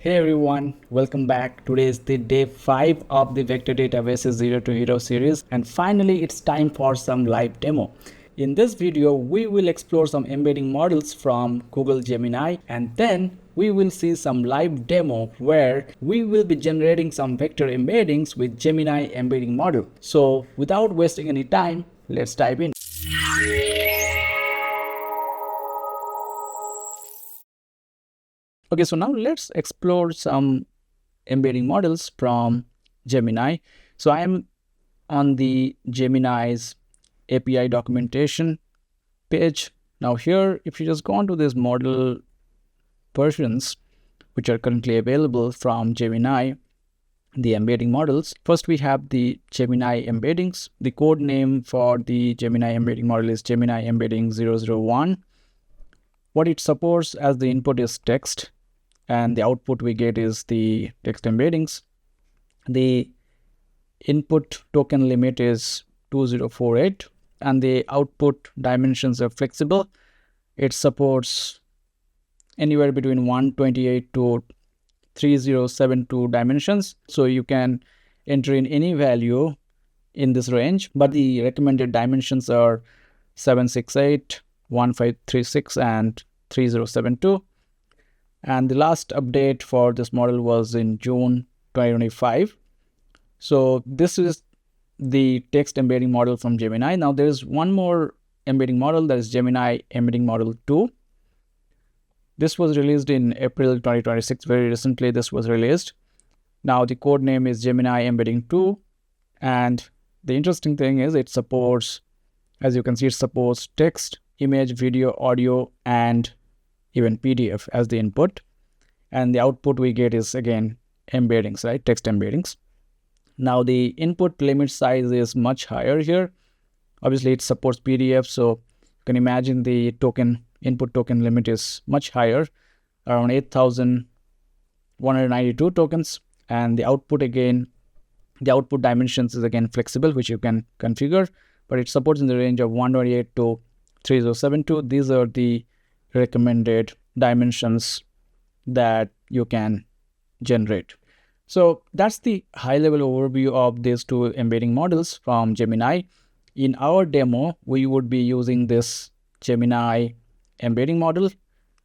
Hey everyone, welcome back. Today is the day 5 of the Vector Databases 0 to Hero series, and finally it's time for some live demo. In this video, we will explore some embedding models from Google Gemini, and then we will see some live demo where we will be generating some vector embeddings with Gemini embedding model. So without wasting any time, let's dive in. Okay, so now let's explore some embedding models from Gemini. So I am on the Gemini's API documentation page. Now here, if you just go on to this model versions, which are currently available from Gemini, the embedding models. First, we have the Gemini embeddings. The code name for the Gemini embedding model is Gemini embedding 001. What it supports as the input is text, and the output we get is the text embeddings. The input token limit is 2048, and the output dimensions are flexible. It supports anywhere between 128 to 3072 dimensions, so you can enter in any value in this range, but the recommended dimensions are 768, 1536, and 3072. And the last update for this model was in June 2025. So this is the text embedding model from Gemini. Now there is one more embedding model, that is Gemini embedding model 2. This was released in April 2026. Very recently this was released. Now the code name is Gemini embedding 2. And the interesting thing is it supports, as you can see, it supports text, image, video, audio, and even PDF as the input. And the output we get is again embeddings, right? Text embeddings. Now the input limit size is much higher here. Obviously it supports PDF, so you can imagine the input token limit is much higher, around 8192 tokens. And the output dimensions is again flexible, which you can configure, but it supports in the range of 128 to 3072. These are the recommended dimensions that you can generate. So that's the high-level overview of these two embedding models from Gemini. In our demo, we would be using this Gemini embedding model,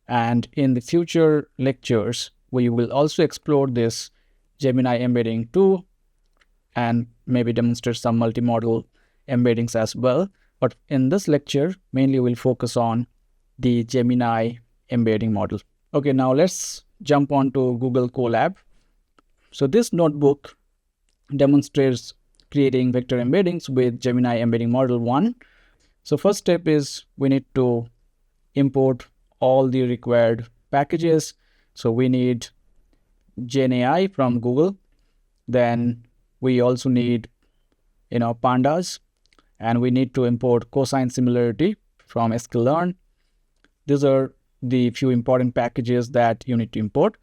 and in the future lectures, we will also explore this Gemini embedding 2 and maybe demonstrate some multimodal embeddings as well. But in this lecture, mainly we'll focus on the Gemini embedding model. Okay, now let's jump on to Google Colab. So this notebook demonstrates creating vector embeddings with Gemini embedding model 1. So first step is we need to import all the required packages. So we need GenAI from Google. Then we also need, pandas, and we need to import cosine similarity from sklearn. These are the few important packages that you need to import.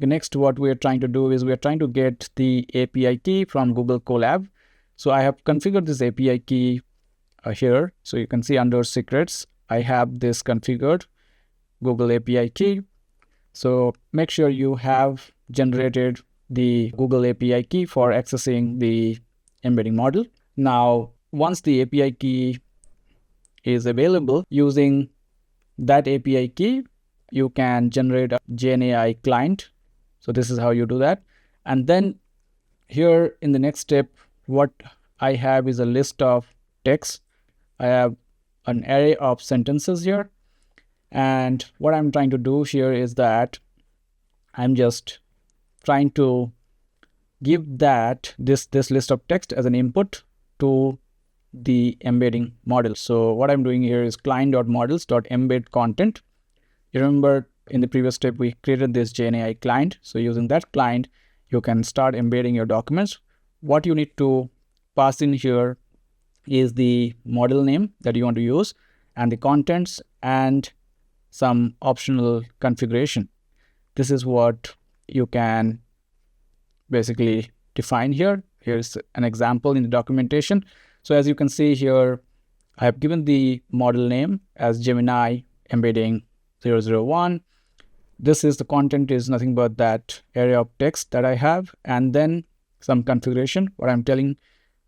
Next, what we are trying to do is we are trying to get the API key from Google Colab. So I have configured this API key here. So you can see under secrets, I have this configured Google API key. So make sure you have generated the Google API key for accessing the embedding model. Now, once the API key is available, using that API key, you can generate a GenAI client. So this is how you do that. And then here in the next step, what I have is a list of text. I have an array of sentences here. And what I'm trying to do here is that I'm just trying to give this list of text as an input to the embedding model. So what I'm doing here is client.models.embed content. You remember in the previous step, we created this GenAI client. So using that client, you can start embedding your documents. What you need to pass in here is the model name that you want to use and the contents and some optional configuration. This is what you can basically define here. Here's an example in the documentation. So as you can see here, I have given the model name as Gemini embedding 001. This is the content is nothing but that area of text that I have, and then some configuration. What I'm telling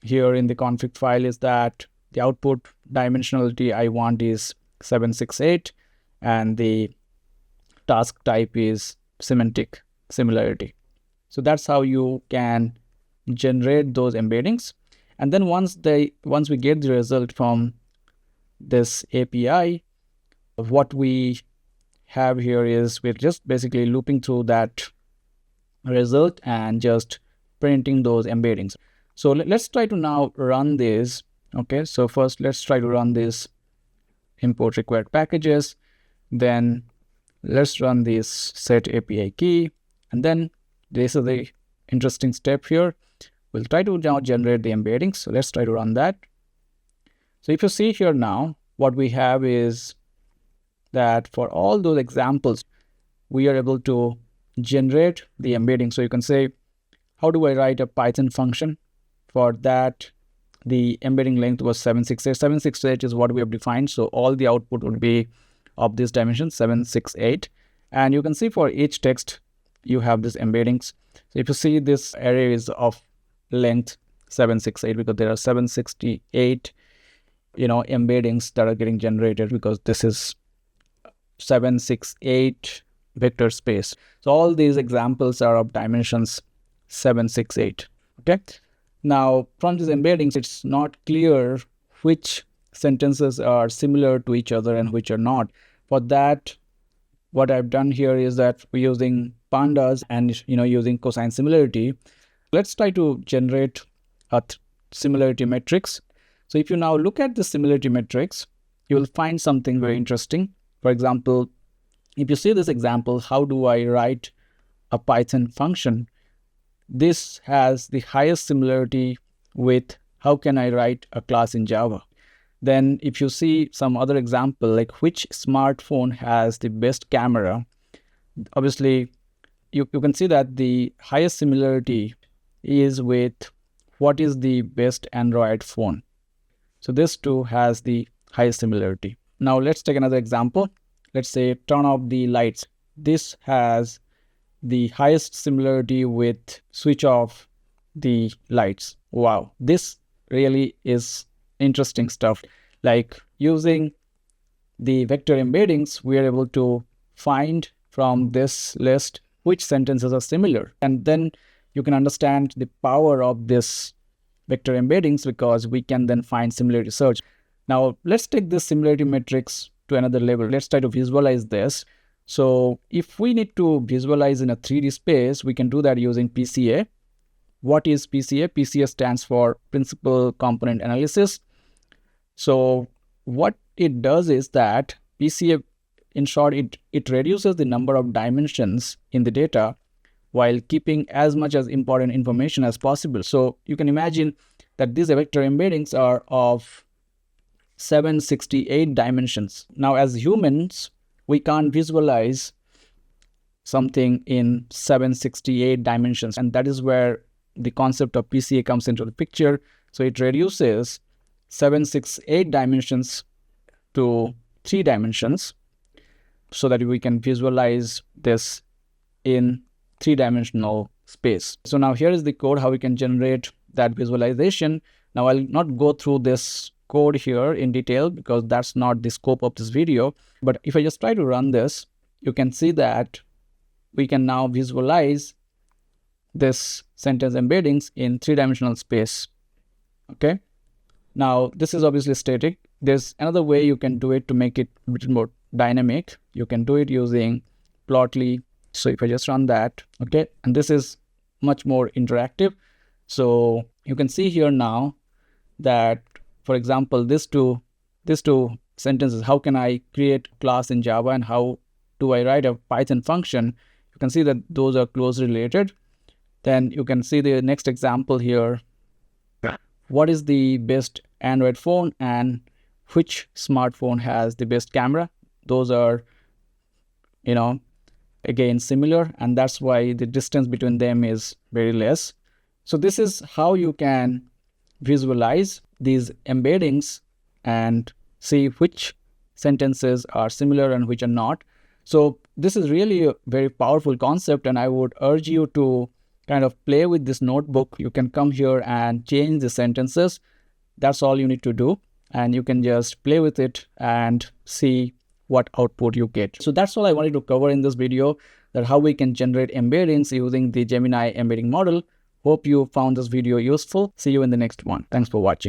here in the config file is that the output dimensionality I want is 768, and the task type is semantic similarity. So that's how you can generate those embeddings. And then once we get the result from this API, what we have here is we're just basically looping through that result and just printing those embeddings. So let's try to now run this. Okay, so first let's try to run this import required packages. Then let's run this set API key, and then this is the interesting step here. We'll try to now generate the embeddings. So let's try to run that. So if you see here now, what we have is that for all those examples, we are able to generate the embedding. So you can say, how do I write a Python function? For that, the embedding length was 768. 768 is what we have defined. So all the output would be of this dimension, 768. And you can see for each text, you have this embeddings. So if you see, this array is of length 768 because there are 768 embeddings that are getting generated, because this is 768 vector space. So all these examples are of dimensions 768. Okay, now from these embeddings, it's not clear which sentences are similar to each other and which are not. For that, what I've done here is that we're using pandas and using cosine similarity. Let's try to generate a similarity matrix. So if you now look at the similarity matrix, you will find something very interesting. For example, if you see this example, how do I write a Python function? This has the highest similarity with how can I write a class in Java. Then if you see some other example, like which smartphone has the best camera, obviously you can see that the highest similarity is with what is the best Android phone. So this too has the highest similarity. Now let's take another example. Let's say turn off the lights. This has the highest similarity with switch off the lights. Wow, this really is interesting stuff. Like using the vector embeddings, we are able to find from this list which sentences are similar. And then you can understand the power of this vector embeddings, because we can then find similarity search. Now let's take this similarity matrix to another level. Let's try to visualize this. So if we need to visualize in a 3D space, we can do that using PCA. What is PCA? PCA stands for Principal Component Analysis. So what it does is that PCA, in short, it reduces the number of dimensions in the data while keeping as much as important information as possible. So you can imagine that these vector embeddings are of 768 dimensions. Now, as humans, we can't visualize something in 768 dimensions, and that is where the concept of PCA comes into the picture. So it reduces 768 dimensions to 3 dimensions so that we can visualize this in 3-dimensional space. So now here is the code, how we can generate that visualization. Now I'll not go through this code here in detail because that's not the scope of this video. But if I just try to run this, you can see that we can now visualize this sentence embeddings in 3-dimensional space. Okay. Now this is obviously static. There's another way you can do it to make it a bit more dynamic. You can do it using Plotly. So if I just run that, okay, and this is much more interactive. So you can see here now that, for example, these two sentences, how can I create class in Java and how do I write a Python function? You can see that those are closely related. Then you can see the next example here. What is the best Android phone and which smartphone has the best camera? Those are, again, similar, and that's why the distance between them is very less. So this is how you can visualize these embeddings and see which sentences are similar and which are not. So this is really a very powerful concept, and I would urge you to kind of play with this notebook. You can come here and change the sentences. That's all you need to do, and you can just play with it and see what output you get. So that's all I wanted to cover in this video, that how we can generate embeddings using the Gemini embedding model. Hope you found this video useful. See you in the next one. Thanks for watching.